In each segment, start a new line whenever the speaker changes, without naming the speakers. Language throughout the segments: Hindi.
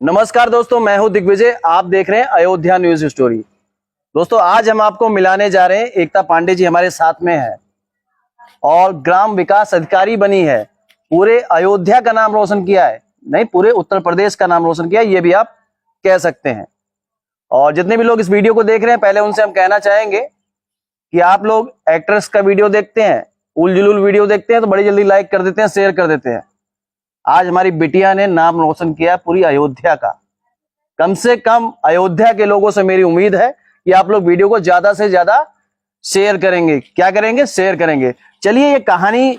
नमस्कार दोस्तों, मैं हूं दिग्विजय। आप देख रहे हैं अयोध्या न्यूज स्टोरी। दोस्तों, आज हम आपको मिलाने जा रहे हैं। एकता पांडे जी हमारे साथ में है और ग्राम विकास अधिकारी बनी है। पूरे अयोध्या का नाम रोशन किया है, नहीं पूरे उत्तर प्रदेश का नाम रोशन किया है, ये भी आप कह सकते हैं। और जितने भी लोग इस वीडियो को देख रहे हैं, पहले उनसे हम कहना चाहेंगे कि आप लोग एक्ट्रेस का वीडियो देखते हैं, उल जुलूल वीडियो देखते हैं तो बड़ी जल्दी लाइक कर देते हैं, शेयर कर देते हैं। आज हमारी बिटिया ने नाम रोशन किया पूरी अयोध्या का। कम से कम अयोध्या के लोगों से मेरी उम्मीद है कि आप लोग वीडियो को ज्यादा से ज्यादा शेयर करेंगे। क्या करेंगे? शेयर करेंगे। चलिए, ये कहानी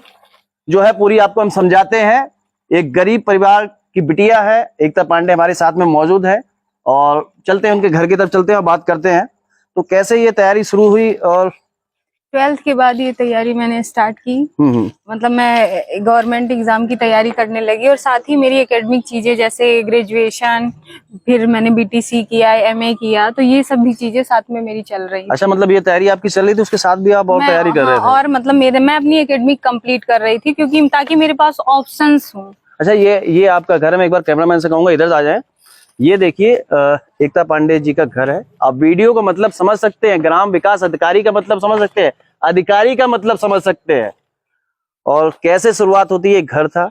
जो है पूरी आपको हम समझाते हैं। एक गरीब परिवार की बिटिया है, एकता पांडे हमारे साथ में मौजूद है और चलते हैं उनके घर की तरफ, चलते हैं और बात करते हैं। तो कैसे ये तैयारी शुरू हुई? और
12th के बाद ये तैयारी मैंने स्टार्ट की। मतलब मैं गवर्नमेंट एग्जाम की तैयारी करने लगी और साथ ही मेरी एकेडमिक चीजें जैसे ग्रेजुएशन, फिर मैंने बीटीसी किया, एमए किया, तो ये सब भी चीजें साथ में मेरी चल रही।
अच्छा, मतलब ये तैयारी आपकी चल रही थी, उसके साथ भी आप और तैयारी कर रहे थे?
और मतलब मैं अपनी एकेडमिक कंप्लीट कर रही थी क्योंकि ताकि मेरे पास ऑप्शंस हो।
अच्छा, ये आपका घर है। मैं एक बार कैमरामैन से कहूंगा इधर आ जाए। ये देखिए, एकता पांडे जी का घर है। आप वीडियो का मतलब समझ सकते हैं, ग्राम विकास अधिकारी का मतलब समझ सकते हैं, अधिकारी का मतलब समझ सकते हैं। और कैसे शुरुआत होती है? घर था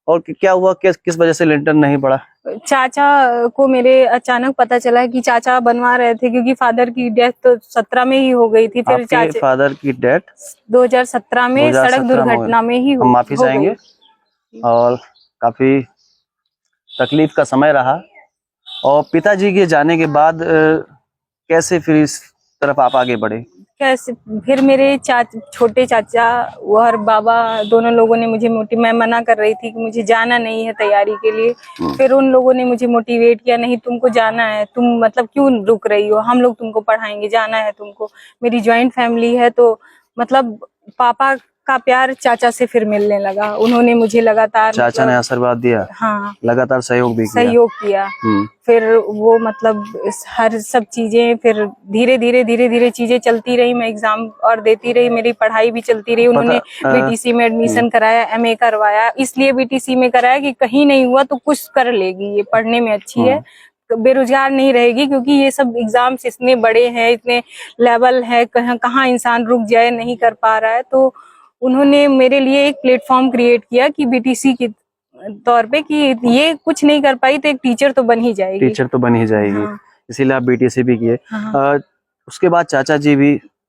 और क्या हुआ, किस वजह से लिंटर नहीं पड़ा?
चाचा को मेरे अचानक पता चला कि चाचा बनवा रहे थे क्योंकि फादर की डेथ तो 17 में ही हो गई थी। फिर चाचा
फादर की डेथ
2017 में सड़क दुर्घटना में ही
हम माफी चाहेंगे और काफी तकलीफ का समय रहा। और पिताजी के जाने के बाद कैसे फिर इस तरफ आप आगे बढ़े?
कैसे फिर मेरे छोटे चाचा और बाबा दोनों लोगों ने मुझे मैं मना कर रही थी कि मुझे जाना नहीं है तैयारी के लिए। फिर उन लोगों ने मुझे मोटिवेट किया, नहीं तुमको जाना है, तुम मतलब क्यों रुक रही हो, हम लोग तुमको पढ़ाएंगे, जाना है तुमको। मेरी जॉइंट फैमिली है तो मतलब पापा का प्यार चाचा से फिर मिलने लगा। उन्होंने मुझे लगातार
चाचा ने आशीर्वाद दिया,
हाँ,
लगातार सहयोग
किया। फिर वो मतलब हर सब चीजें फिर धीरे धीरे चीजें चलती रही। मैं एग्जाम और देती रही, मेरी पढ़ाई भी चलती रही। उन्होंने बीटीसी में एडमिशन कराया, एमए करवाया। इसलिए बीटीसी में कराया कि कहीं नहीं हुआ तो कुछ कर लेगी, ये पढ़ने में अच्छी है, बेरोजगार नहीं रहेगी। क्योंकि ये सब एग्जाम्स इतने बड़े हैं, इतने लेवल है, कहाँ इंसान रुक जाए, नहीं कर पा रहा है। तो उन्होंने मेरे लिए एक प्लेटफॉर्म क्रिएट किया कि बीटीसी की तौर पे कि ये कुछ नहीं कर पाई तो एक टीचर तो बन ही जाएगी।
टीचर तो बन ही जाएगी। हाँ। इसीलिए आप बीटीसी भी किए। हाँ। उसके बाद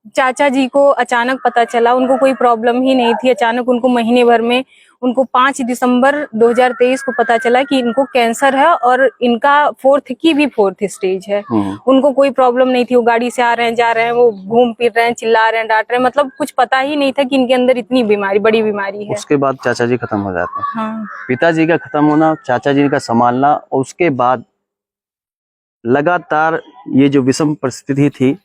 चाचा जी को अचानक पता चला, उनको कोई प्रॉब्लम ही नहीं थी। अचानक उनको महीने भर में उनको 5 दिसंबर 2023 को पता चला कि इनको कैंसर है और इनका 4th स्टेज है। उनको कोई प्रॉब्लम नहीं थी। वो गाड़ी से आ रहे हैं, जा रहे हैं, वो घूम फिर रहे हैं, चिल्ला रहे हैं, डांट रहे हैं, मतलब कुछ पता ही नहीं था कि इनके अंदर इतनी बड़ी बीमारी है। उसके बाद चाचा जी खत्म हो जाते हैं।
हाँ।
पिताजी का खत्म होना, चाचा जी का संभालना, और उसके बाद लगातार ये जो विषम परिस्थिति थी,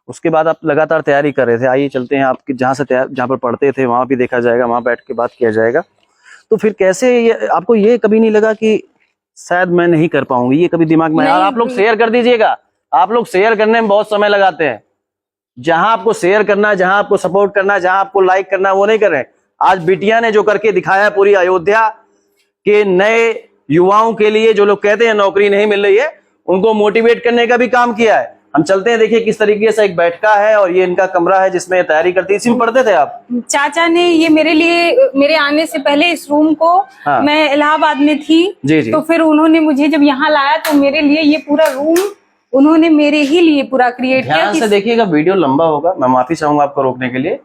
उसके बाद आप लगातार तैयारी कर रहे थे। आइए चलते हैं आपकी जहाँ पर पढ़ते थे, वहां भी देखा जाएगा, वहां बैठ के बात किया जाएगा। तो फिर कैसे आपको ये कभी नहीं लगा कि शायद मैं नहीं कर पाऊंगी? ये कभी दिमाग में? और आप लोग शेयर कर दीजिएगा। आप लोग शेयर करने में बहुत समय लगाते हैं। जहां आपको शेयर करना है, जहां आपको सपोर्ट करना है, जहां आपको लाइक करना है, वो नहीं कर रहे। आज बिटिया ने जो करके दिखाया है पूरी अयोध्या के नए युवाओं के लिए, जो लोग कहते हैं नौकरी नहीं मिल रही है, उनको मोटिवेट करने का भी काम किया है। हम चलते हैं, देखिए किस तरीके से एक बैठका है और ये इनका कमरा है जिसमें तैयारी करती है। इसी में पढ़ते थे आप?
चाचा ने ये मेरे लिए, मेरे आने से पहले इस रूम को, हाँ, मैं इलाहाबाद में थी जी। तो फिर उन्होंने मुझे जब यहाँ लाया तो मेरे लिए ये पूरा रूम उन्होंने मेरे ही लिए पूरा क्रिएट किया।
ध्यान से देखिएगा, वीडियो लंबा होगा, मैं माफी चाहूंगा आपको रोकने के लिए।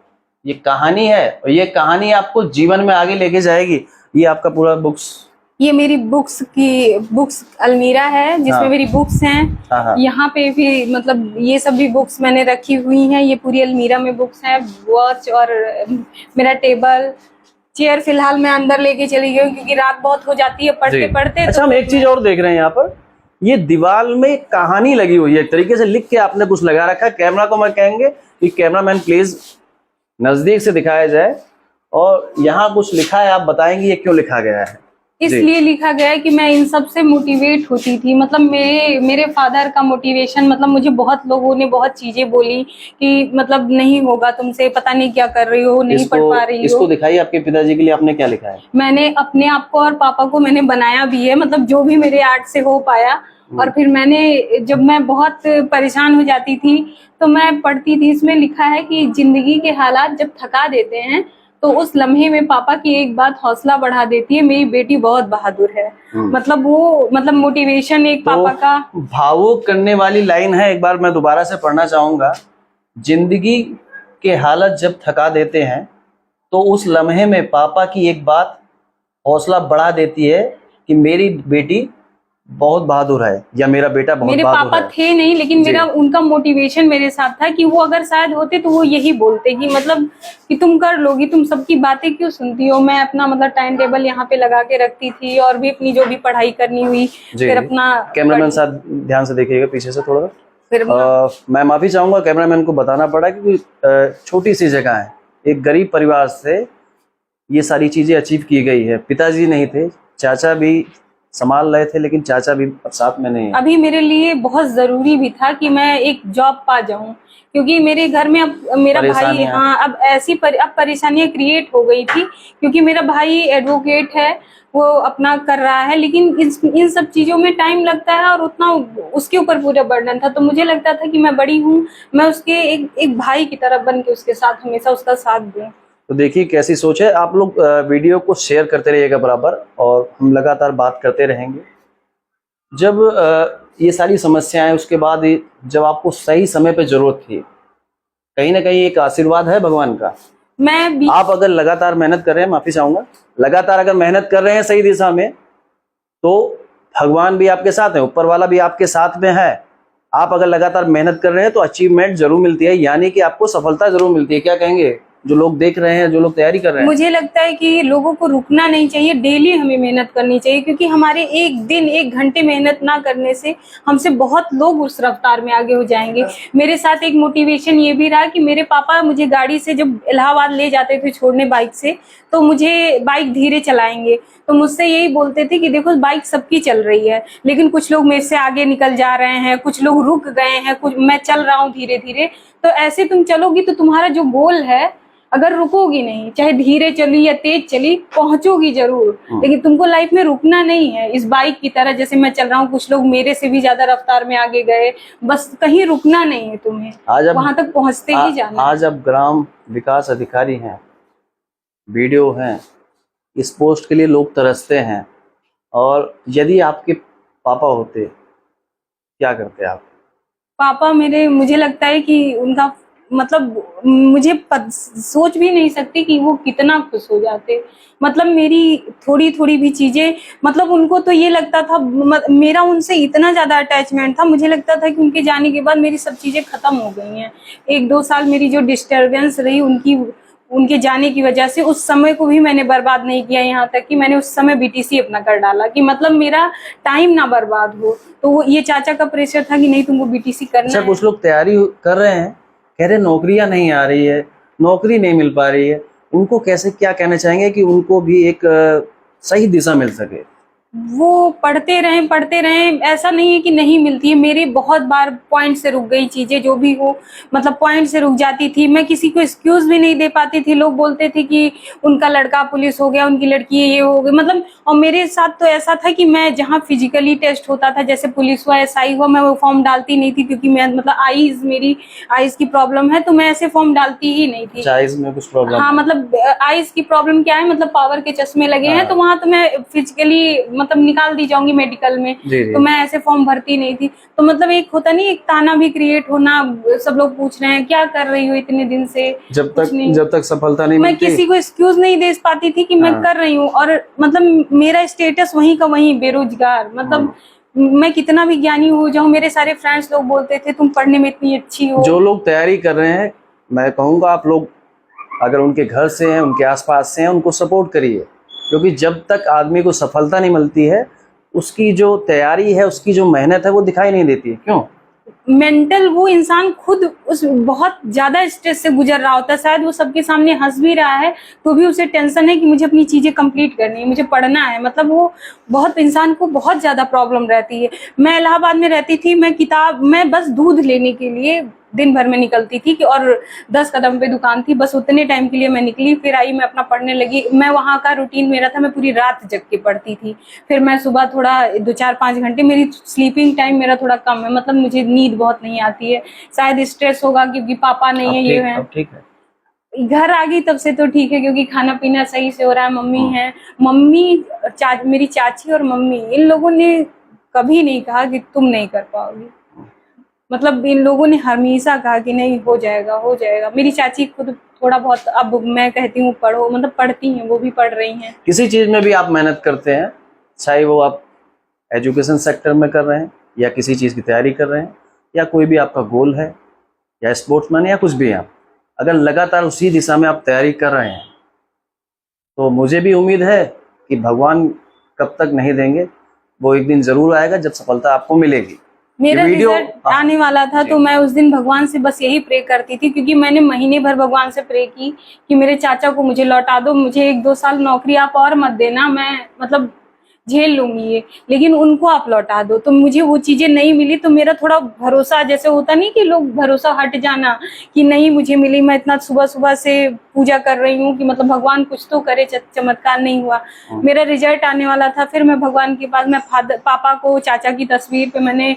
ये कहानी है और ये कहानी आपको जीवन में आगे लेके जाएगी। ये आपका पूरा बुक्स,
ये मेरी बुक्स अलमीरा है जिसमें हाँ, मेरी बुक्स हैं। हाँ। यहाँ पे भी मतलब ये सब भी बुक्स मैंने रखी हुई हैं। ये पूरी अलमीरा में बुक्स हैं। वॉच और मेरा टेबल, चेयर फिलहाल मैं अंदर लेके चली गई क्योंकि रात बहुत हो जाती है पढ़ते पढ़ते।
अच्छा, हम एक चीज और देख रहे हैं यहाँ पर, ये दीवार में कहानी लगी हुई है, एक तरीके से लिख के आपने कुछ लगा रखा है। कैमरा को मैं कहेंगे कि कैमरामैन प्लीज नजदीक से दिखाया जाए। और यहाँ कुछ लिखा है, आप बताएंगे ये क्यों लिखा गया है?
इसलिए लिखा गया है कि मैं इन सब से मोटिवेट होती थी। मतलब मेरे फादर का मोटिवेशन, मतलब मुझे बहुत लोगों ने बहुत चीजें बोली कि मतलब नहीं होगा तुमसे, पता नहीं क्या कर रही हो, नहीं पढ़ पा रही हो।
इसको दिखाइए आपके पिताजी के लिए आपने क्या लिखा है।
मैंने अपने आप को और पापा को मैंने बनाया भी है, मतलब जो भी मेरे आर्ट से हो पाया। और फिर मैंने, जब मैं बहुत परेशान हो जाती थी तो मैं पढ़ती थी, इसमें लिखा है कि जिंदगी के हालात जब थका देते हैं तो उस लम्हे में पापा की एक बात हौसला बढ़ा देती है, मेरी बेटी बहुत बहादुर है। मतलब वो, मतलब मोटिवेशन एक पापा का।
भावुक करने वाली लाइन है, एक बार मैं दोबारा से पढ़ना चाहूंगा। जिंदगी के हालात जब थका देते हैं तो उस लम्हे में पापा की एक बात हौसला बढ़ा देती है कि मेरी बेटी बहुत बहादुर है या मेरा बेटा बहुत बहादुर है।
मेरे पापा थे नहीं, लेकिन मेरा उनका मोटिवेशन मेरे साथ था कि वो अगर शायद होते तो वो यही बोलते कि मतलब कि तुम कर लोगी, तुम सबकी बातें क्यों सुनती हो। मैं अपना मतलब टाइम टेबल यहाँ पे लगा के रखती थी और भी अपनी जो भी पढ़ाई करनी हुई, फिर अपना।
कैमरामैन साहब ध्यान से देखिएगा पीछे से थोड़ा।
फिर
मैं माफी चाहूंगा, कैमरामैन को बताना पड़ा कि छोटी सी जगह है, एक गरीब परिवार से ये सारी चीजें अचीव की गई है। पिताजी नहीं थे, चाचा भी संभाल रहे थे, लेकिन चाचा भी साथ में नहीं है।
अभी मेरे लिए बहुत जरूरी भी था कि मैं एक जॉब पा जाऊं, क्योंकि मेरे घर में अब मेरा भाई, हाँ, अब ऐसी अब परेशानियां क्रिएट हो गई थी, क्योंकि मेरा भाई एडवोकेट है, वो अपना कर रहा है, लेकिन इन सब चीजों में टाइम लगता है और उतना उसके ऊपर पूरा बर्डन था। तो मुझे लगता था कि मैं बड़ी हूँ, मैं उसके एक भाई की तरह बन के उसके साथ हमेशा उसका साथ दूं।
तो देखिए कैसी सोच है। आप लोग वीडियो को शेयर करते रहिएगा बराबर, और हम लगातार बात करते रहेंगे। जब ये सारी समस्याएं, उसके बाद जब आपको सही समय पे जरूरत थी, कहीं ना कहीं एक आशीर्वाद है भगवान का। आप अगर लगातार मेहनत कर रहे हैं, माफी चाहूंगा, लगातार अगर मेहनत कर रहे हैं सही दिशा में, तो भगवान भी आपके साथ है, ऊपर वाला भी आपके साथ में है। आप अगर लगातार मेहनत कर रहे हैं तो अचीवमेंट जरूर मिलती है, यानी कि आपको सफलता जरूर मिलती है। क्या कहेंगे जो लोग देख रहे हैं, जो लोग तैयारी कर रहे हैं?
मुझे लगता है कि लोगों को रुकना नहीं चाहिए, डेली हमें मेहनत करनी चाहिए, क्योंकि हमारे एक दिन 1 घंटे मेहनत ना करने से हमसे बहुत लोग उस रफ्तार में आगे हो जाएंगे। मेरे साथ एक मोटिवेशन ये भी रहा कि मेरे पापा मुझे गाड़ी से जब इलाहाबाद ले जाते थे छोड़ने बाइक से, तो मुझे बाइक धीरे चलाएंगे, तो मुझसे यही बोलते थे कि देखो बाइक सबकी चल रही है, लेकिन कुछ लोग मेरे से आगे निकल जा रहे हैं, कुछ लोग रुक गए हैं, कुछ मैं चल रहा हूँ धीरे धीरे। तो ऐसे तुम चलोगी तो तुम्हारा जो गोल है, अगर रुकोगी नहीं, चाहे धीरे चली या तेज चली, पहुंचोगी जरूर, लेकिन तुमको लाइफ में रुकना नहीं है। इस बाइक की तरह जैसे मैं चल रहा हूँ, कुछ लोग मेरे से भी ज्यादा रफ्तार में आगे गए, बस कहीं रुकना नहीं है तुम्हें, वहां तक पहुंचते ही जाना।
आज आप ग्राम विकास अधिकारी हैं, वीडियो हैं, इस पोस्ट के लिए लोग तरसते हैं, और यदि आपके पापा होते, क्या करते आप?
पापा मेरे, मुझे लगता है कि उनका मतलब मुझे सोच भी नहीं सकती कि वो कितना खुश हो जाते। मतलब मेरी थोड़ी थोड़ी भी चीजें, मतलब उनको तो ये लगता था, मेरा उनसे इतना ज्यादा अटैचमेंट था, मुझे लगता था कि उनके जाने के बाद मेरी सब चीजें खत्म हो गई हैं। 1-2 साल मेरी जो डिस्टर्बेंस रही उनके जाने की वजह से, उस समय को भी मैंने बर्बाद नहीं किया, यहाँ तक कि मैंने उस समय बीटीसी अपना कर डाला कि मतलब मेरा टाइम ना बर्बाद हो। तो ये चाचा का प्रेशर था कि नहीं तुमको बीटीसी करना है।
कुछ लोग तैयारी कर रहे हैं, कह रहे नौकरियां नहीं आ रही है, नौकरी नहीं मिल पा रही है, उनको कैसे क्या कहना चाहेंगे कि उनको भी एक सही दिशा मिल सके?
वो पढ़ते रहें, ऐसा नहीं है कि नहीं मिलती है। मेरे बहुत बार पॉइंट से रुक गई चीजें, जो भी हो, मतलब पॉइंट से रुक जाती थी। मैं किसी को एक्सक्यूज भी नहीं दे पाती थी। लोग बोलते थे कि उनका लड़का पुलिस हो गया, उनकी लड़की ये हो गई, मतलब। और मेरे साथ तो ऐसा था कि मैं जहाँ फिजिकली टेस्ट होता था, जैसे पुलिस हुआ, SI हुआ, मैं वो फॉर्म डालती नहीं थी, क्योंकि मैं मतलब मेरी आईज की प्रॉब्लम है, तो मैं ऐसे फॉर्म डालती ही नहीं थी।
आईज में कुछ प्रॉब्लम?
हाँ, मतलब आईज की प्रॉब्लम क्या है, मतलब पावर के चश्मे लगे हैं, तो वहां तो मैं फिजिकली मतलब निकाल दी जाऊंगी मेडिकल में। तो मैं ऐसे फॉर्म भरती नहीं थी। तो मतलब एक होता नहीं, एक ताना भी क्रिएट होना, सब लोग पूछ रहे हैं क्या कर रही हो इतने दिन से,
जब तक सफलता नहीं
मैं
मिलती।
किसी को एक्सक्यूज नहीं दे पाती थी कि मैं कर रही हूँ, और मतलब मेरा स्टेटस वहीं का वहीं, बेरोजगार। मतलब मैं कितना भी ज्ञानी हो जाऊं, मेरे सारे फ्रेंड्स लोग बोलते थे तुम पढ़ने में इतनी अच्छी हो।
जो लोग तैयारी कर रहे हैं, मैं कहूंगा आप लोग अगर उनके घर से हैं, उनके आसपास से हैं, उनको सपोर्ट करिए, क्योंकि जब तक आदमी को सफलता नहीं मिलती है, उसकी जो तैयारी है, उसकी जो मेहनत है, वो दिखाई नहीं देती है। क्यों?
मेंटल वो इंसान खुद उस बहुत ज्यादा स्ट्रेस से गुजर रहा होता है, शायद वो सबके सामने हंस भी रहा है तो भी उसे टेंशन है कि मुझे अपनी चीजें कंप्लीट करनी है, मुझे पढ़ना है। मतलब वो बहुत इंसान को बहुत ज्यादा प्रॉब्लम रहती है। मैं इलाहाबाद में रहती थी, मैं बस दूध लेने के लिए दिन भर में निकलती थी कि और 10 कदम पे दुकान थी, बस उतने टाइम के लिए मैं निकली, फिर आई, मैं अपना पढ़ने लगी। मैं वहाँ का रूटीन मेरा था, मैं पूरी रात जग के पढ़ती थी, फिर मैं सुबह थोड़ा 2-4-5 घंटे, मेरी स्लीपिंग टाइम मेरा थोड़ा कम है, मतलब मुझे नींद बहुत नहीं आती है, शायद स्ट्रेस होगा क्योंकि पापा नहीं है, ये है।
अब ठीक है।
घर आ गई तब से तो ठीक है क्योंकि खाना पीना सही से हो रहा है। मम्मी है, मेरी चाची और मम्मी, इन लोगों ने कभी नहीं कहा कि तुम नहीं कर पाओगी। मतलब इन लोगों ने हमेशा कहा कि नहीं, हो जाएगा हो जाएगा। मेरी चाची खुद थोड़ा बहुत, अब मैं कहती हूँ पढ़ो, मतलब पढ़ती हैं, वो भी पढ़ रही हैं।
किसी चीज में भी आप मेहनत करते हैं, चाहे वो आप एजुकेशन सेक्टर में कर रहे हैं या किसी चीज की तैयारी कर रहे हैं या कोई भी आपका गोल है या स्पोर्ट्समैन या कुछ भी है, अगर लगातार उसी दिशा में आप तैयारी कर रहे हैं तो मुझे भी उम्मीद है कि भगवान कब तक नहीं देंगे, वो एक दिन जरूर आएगा जब सफलता आपको मिलेगी।
मेरा रिजल्ट आने वाला था तो मैं उस दिन भगवान से बस यही प्रे करती थी, क्योंकि मैंने महीने भर भगवान से प्रे की कि मेरे चाचा को मुझे लौटा दो, मुझे 1-2 साल नौकरी आप और मत देना, मैं मतलब झेल लूंगी ये, लेकिन उनको आप लौटा दो। तो मुझे वो चीजें नहीं मिली तो मेरा थोड़ा भरोसा, जैसे होता नहीं कि लोग भरोसा हट जाना कि नहीं मुझे मिली, मैं इतना सुबह सुबह से पूजा कर रही हूँ कि मतलब भगवान कुछ तो करे, चमत्कार नहीं हुआ। मेरा रिजल्ट आने वाला था, फिर मैं भगवान के पास, मैं पापा को चाचा की तस्वीर पे मैंने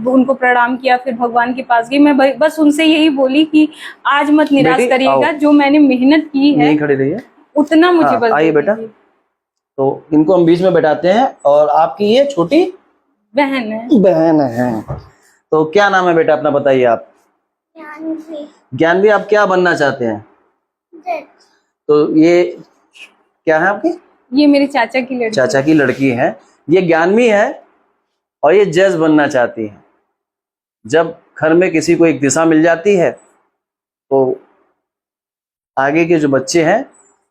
उनको प्रणाम किया, फिर भगवान के पास गई। मैं बस उनसे यही बोली कि आज मत निराश करिएगा, जो मैंने मेहनत की है
खड़ी रहिए,
उतना मुझे बस
आइए बेटा। तो इनको हम बीच में बैठाते हैं, और आपकी ये छोटी बहन है। तो क्या नाम है बेटा अपना, बताइए आप। ज्ञानवी। आप क्या बनना चाहते हैं? तो ये क्या है आपकी?
ये मेरे चाचा की
लड़की है। ये ज्ञानवी है और ये जज बनना चाहती है। जब घर में किसी को एक दिशा मिल जाती है तो आगे के जो बच्चे हैं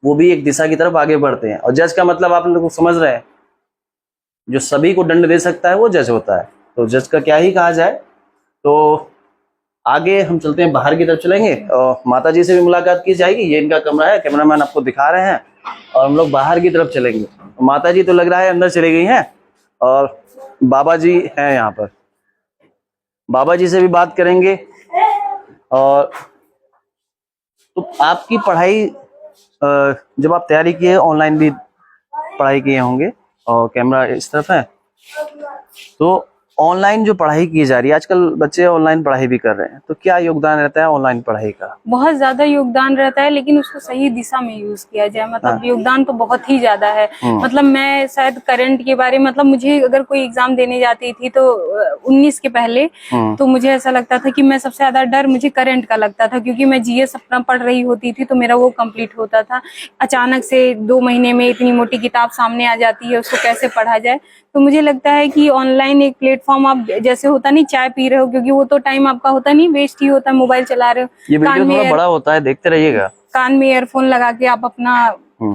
वो भी एक दिशा की तरफ आगे बढ़ते हैं। और जज का मतलब आप लोग समझ रहे हैं, जो सभी को दंड दे सकता है वो जज होता है। तो जज का क्या ही कहा जाए। तो आगे हम चलते हैं, बाहर की तरफ चलेंगे और माता जी से भी मुलाकात की जाएगी। ये इनका कमरा है, कैमरामैन आपको दिखा रहे हैं, और हम लोग बाहर की तरफ चलेंगे। माता जी तो लग रहा है अंदर चली गई हैं, और बाबा जी हैं यहाँ पर, बाबा जी से भी बात करेंगे। और तो आपकी पढ़ाई, जब आप तैयारी किए, ऑनलाइन भी पढ़ाई किए होंगे, और कैमरा इस तरफ है, तो ऑनलाइन जो पढ़ाई की जा रही है आजकल, बच्चे ऑनलाइन पढ़ाई भी कर रहे हैं, तो क्या योगदान रहता है ऑनलाइन पढ़ाई का?
बहुत ज्यादा योगदान रहता है, लेकिन उसको सही दिशा में यूज किया जाए, मतलब योगदान तो बहुत ही ज्यादा है। मतलब मैं शायद करंट के बारे में, मतलब मुझे अगर कोई एग्जाम देने जाती थी तो 19 के पहले, तो मुझे ऐसा लगता था कि मैं सबसे ज्यादा डर मुझे करंट का लगता था, क्योंकि मैं जीएस अपना पढ़ रही होती थी तो मेरा वो कंप्लीट होता था। अचानक से 2 महीने में इतनी मोटी किताब सामने आ जाती है, उसको कैसे पढ़ा जाए। तो मुझे लगता है कि ऑनलाइन एक प्लेटफॉर्म, आप जैसे होता नहीं चाय पी रहे हो, क्योंकि वो तो टाइम आपका होता नहीं, वेस्ट ही होता है, मोबाइल चला रहे हो,
ये वीडियो थोड़ा बड़ा होता है, देखते रहिएगा।
कान में ईयरफोन लगा के आप अपना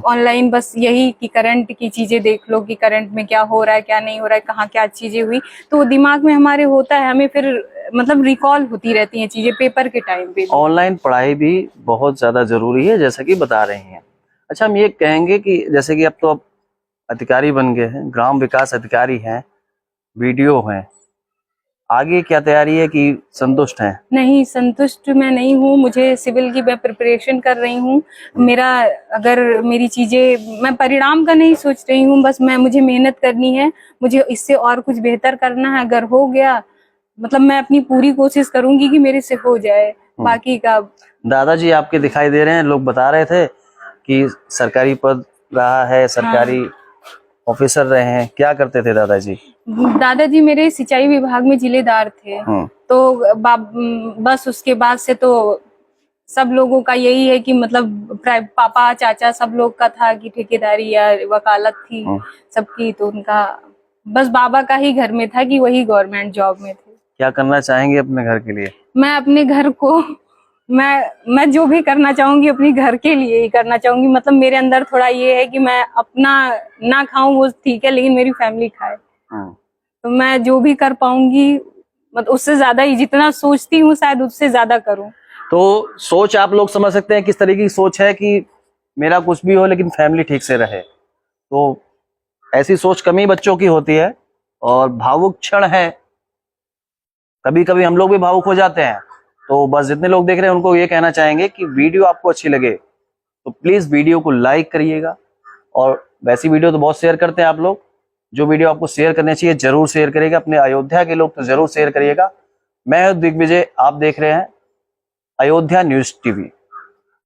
ऑनलाइन बस यही कि करंट की चीजें देख लो कि करंट में क्या हो रहा है, क्या नहीं हो रहा है, कहाँ क्या चीजें हुई, तो दिमाग में हमारे होता है, हमें फिर मतलब रिकॉल होती रहती हैं चीजें पेपर के टाइम पे।
ऑनलाइन पढ़ाई भी बहुत ज्यादा जरूरी है, जैसा कि बता रही हैं। अच्छा, हम ये कहेंगे कि जैसे कि अब तो आप अधिकारी बन गए हैं, ग्राम विकास अधिकारी हैं, वीडियो हैं, आगे क्या तैयारी है कि संतुष्ट हैं?
नहीं, संतुष्ट मैं नहीं हूँ। मुझे सिविल की मैं प्रिपरेशन कर रही हूँ। मेरा अगर मेरी चीजें, मैं परिणाम का नहीं सोच रही हूँ, बस मुझे मेहनत करनी है, मुझे इससे और कुछ बेहतर करना है। अगर हो गया, मतलब मैं अपनी पूरी कोशिश करूंगी कि मेरे से हो जाए, बाकी का।
दादाजी आपके दिखाई दे रहे हैं, लोग बता रहे थे कि सरकारी पद रहा है, सरकारी ऑफिसर रहे हैं। क्या करते थे दादाजी?
दादाजी मेरे सिंचाई विभाग में जिलेदार थे। तो बस उसके बाद से तो सब लोगों का यही है कि मतलब पापा चाचा सब लोग का था कि ठेकेदारी या वकालत थी सबकी, तो उनका बस बाबा का ही घर में था कि वही गवर्नमेंट जॉब में थे।
क्या करना चाहेंगे अपने घर के लिए?
मैं अपने घर को, मैं जो भी करना चाहूंगी अपने घर के लिए ही करना चाहूंगी। मतलब मेरे अंदर थोड़ा ये है कि मैं अपना ना खाऊं वो ठीक है, लेकिन मेरी फैमिली खाए। तो मैं जो भी कर पाऊंगी मतलब उससे ज्यादा ही जितना सोचती हूँ शायद उससे ज्यादा करूँ।
तो सोच आप लोग समझ सकते हैं किस तरीके की सोच है कि मेरा कुछ भी हो लेकिन फैमिली ठीक से रहे। तो ऐसी सोच कम ही बच्चों की होती है और भावुक क्षण है, कभी कभी हम लोग भी भावुक हो जाते हैं। तो बस जितने लोग देख रहे हैं उनको ये कहना चाहेंगे कि वीडियो आपको अच्छी लगे तो प्लीज वीडियो को लाइक करिएगा, और वैसी वीडियो तो बहुत शेयर करते हैं आप लोग, जो वीडियो आपको शेयर करनी चाहिए जरूर शेयर करिएगा। अपने अयोध्या के लोग तो जरूर शेयर करिएगा। मैं हूं दिग्विजय, आप देख रहे हैं अयोध्या न्यूज टीवी।